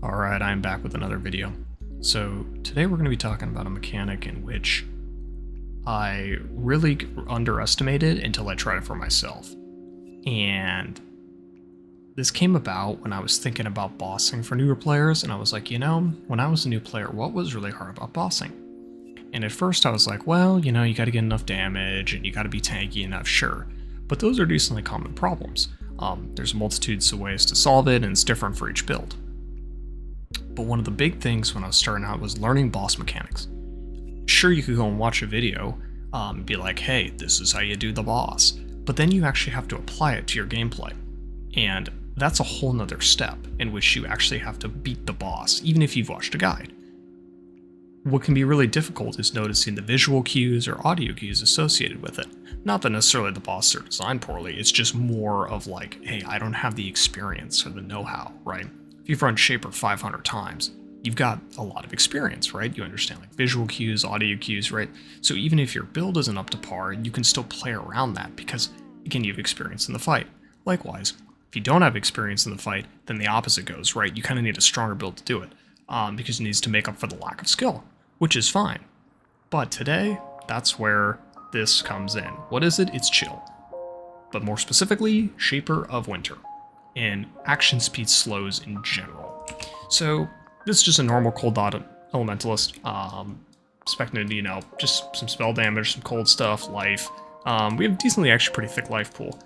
Alright, I'm back with another video. So today we're going to be talking about a mechanic in which I really underestimated until I tried it for myself. And this came about when I was thinking about bossing for newer players, and I was like, when I was a new player, what was really hard about bossing? And at first I was like, well, you gotta get enough damage, and you gotta be tanky enough, sure. But those are decently common problems. There's multitudes of ways to solve it, and it's different for each build. But one of the big things when I was starting out was learning boss mechanics. Sure, you could go and watch a video, and be like, hey, this is how you do the boss. But then you actually have to apply it to your gameplay. And that's a whole nother step in which you actually have to beat the boss, even if you've watched a guide. What can be really difficult is noticing the visual cues or audio cues associated with it. Not that necessarily the bosses are designed poorly, it's just more of like, hey, I don't have the experience or the know-how, right? If you've run Shaper 500 times, you've got a lot of experience, right? You understand like visual cues, audio cues, right? So even if your build isn't up to par, you can still play around that because, again, you have experience in the fight. Likewise, if you don't have experience in the fight, then the opposite goes, right? You kind of need a stronger build to do it because it needs to make up for the lack of skill, which is fine. But today, that's where this comes in. What is it? It's chill. But more specifically, Shaper of Winter and action speed slows in general. So this is just a normal cold dot elementalist. Expecting, just some spell damage, some cold stuff, life. We have decently actually pretty thick life pool.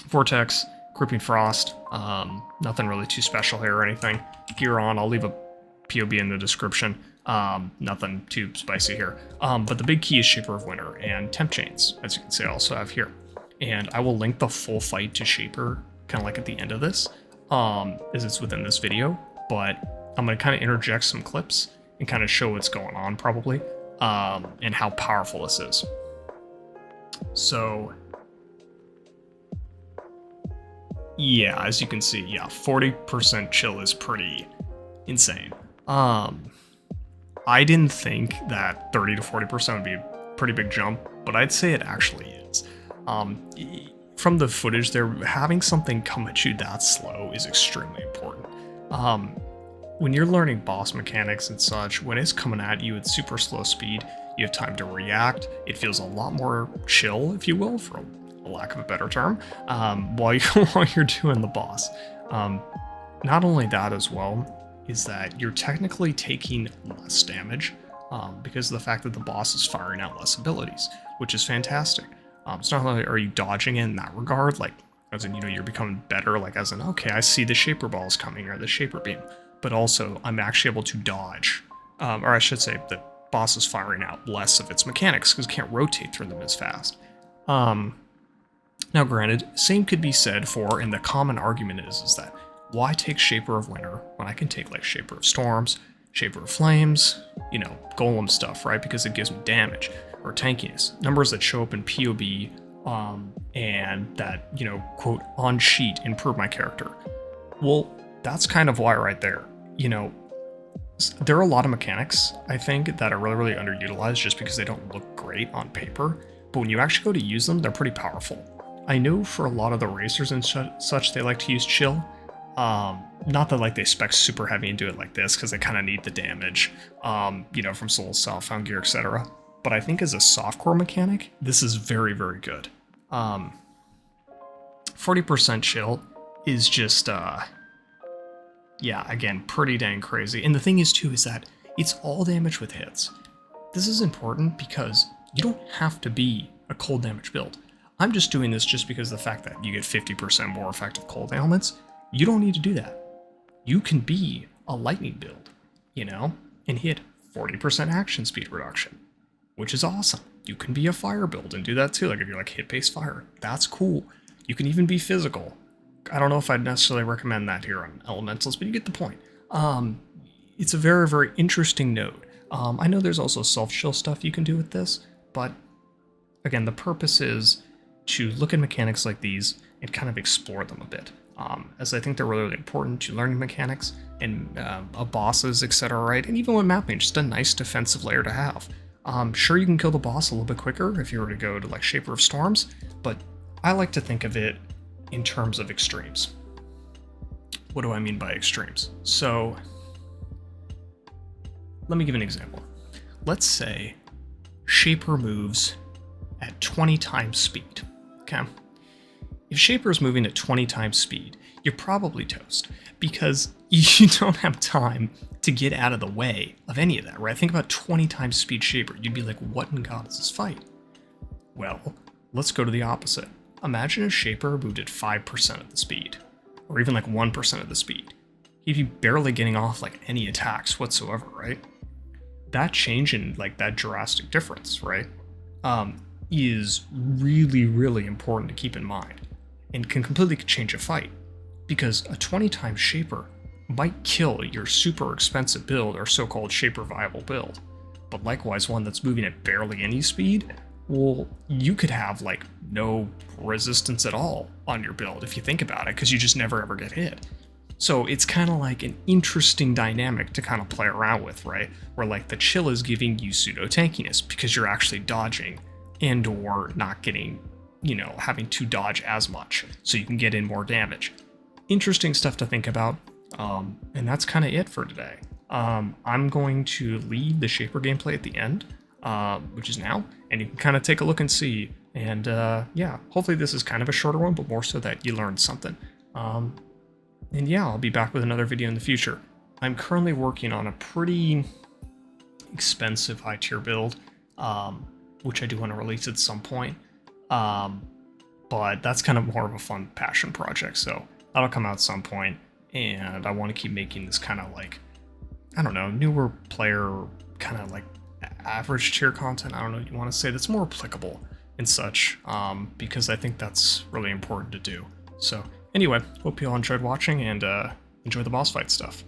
Vortex, Creeping Frost, nothing really too special here or anything. Gear on, I'll leave a POE in the description. Nothing too spicy here. But the big key is Shaper of Winter and temp chains, as you can see I also have here. And I will link the full fight to Shaper kind of like at the end of this, as it's within this video, but I'm going to kind of interject some clips and kind of show what's going on probably, and how powerful this is. So yeah, as you can see, yeah, 40% chill is pretty insane. I didn't think that 30 to 40% would be a pretty big jump, but I'd say it actually is. From the footage there, having something come at you that slow is extremely important. When you're learning boss mechanics and such, when it's coming at you at super slow speed, you have time to react. It feels a lot more chill, if you will, for a lack of a better term, while you're doing the boss. Not only that as well, is that you're technically taking less damage because of the fact that the boss is firing out less abilities, which is fantastic. It's not only are you dodging in that regard, like as in, you're becoming better, like as in, okay, I see the Shaper balls coming or the Shaper beam, but also I'm actually able to dodge, or I should say the boss is firing out less of its mechanics because it can't rotate through them as fast. Now granted, same could be said for, and the common argument is that why take Shaper of Winter when I can take like Shaper of Storms, Shaper of Flames, Golem stuff, right? Because it gives me damage or tankiness, numbers that show up in POE, and that, quote, on sheet improve my character. Well, that's kind of why right there. There are a lot of mechanics, I think, that are really, really underutilized just because they don't look great on paper, but when you actually go to use them, they're pretty powerful. I know for a lot of the racers and such, they like to use chill. Not that like they spec super heavy and do it like this because they kind of need the damage, from Soul, Southbound Gear, etc. But I think as a softcore mechanic, this is very, very good. 40% chill is just, yeah, again, pretty dang crazy. And the thing is too, is that it's all damage with hits. This is important because you don't have to be a cold damage build. I'm just doing this just because of the fact that you get 50% more effective cold ailments. You don't need to do that. You can be a lightning build, and hit 40% action speed reduction, which is awesome. You can be a fire build and do that too. Like if you're like hit-based fire, that's cool. You can even be physical. I don't know if I'd necessarily recommend that here on elementals, but you get the point. It's a very, very interesting node. I know there's also self-chill stuff you can do with this, but again, the purpose is to look at mechanics like these and kind of explore them a bit. As I think they're really, really important to learning mechanics and bosses, etc., right? And even with mapping, just a nice defensive layer to have. Sure, you can kill the boss a little bit quicker if you were to go to like Shaper of Storms, but I like to think of it in terms of extremes. what do I mean by extremes? So let me give an example. Let's say Shaper moves at 20 times speed, okay? If Shaper is moving at 20 times speed, you're probably toast because you don't have time to get out of the way of any of that, right? Think about 20 times speed Shaper. You'd be like, what in God is this fight? Well, let's go to the opposite. Imagine if Shaper moved at 5% of the speed, or even like 1% of the speed. He'd be barely getting off like any attacks whatsoever, right? That change in like that drastic difference, right, is really, really important to keep in mind and can completely change a fight, because a 20 times Shaper might kill your super expensive build or so-called Shaper viable build, but likewise one that's moving at barely any speed, well, you could have like no resistance at all on your build if you think about it, because you just never ever get hit. So it's kind of like an interesting dynamic to kind of play around with, right? Where like the chill is giving you pseudo tankiness because you're actually dodging and or not getting, you know, having to dodge as much so you can get in more damage. Interesting stuff to think about. And that's kind of it for today. I'm going to leave the Shaper gameplay at the end, which is now, and you can kind of take a look and see. And yeah, hopefully this is kind of a shorter one, but more so that you learned something. And yeah, I'll be back with another video in the future. I'm currently working on a pretty expensive high tier build, which I do want to release at some point. But that's kind of more of a fun passion project, so that'll come out at some point. And I want to keep making this kind of like, I don't know, newer player, kind of like average tier content. I don't know what you want to say, that's more applicable and such, because I think that's really important to do. So anyway, hope you all enjoyed watching and enjoy the boss fight stuff.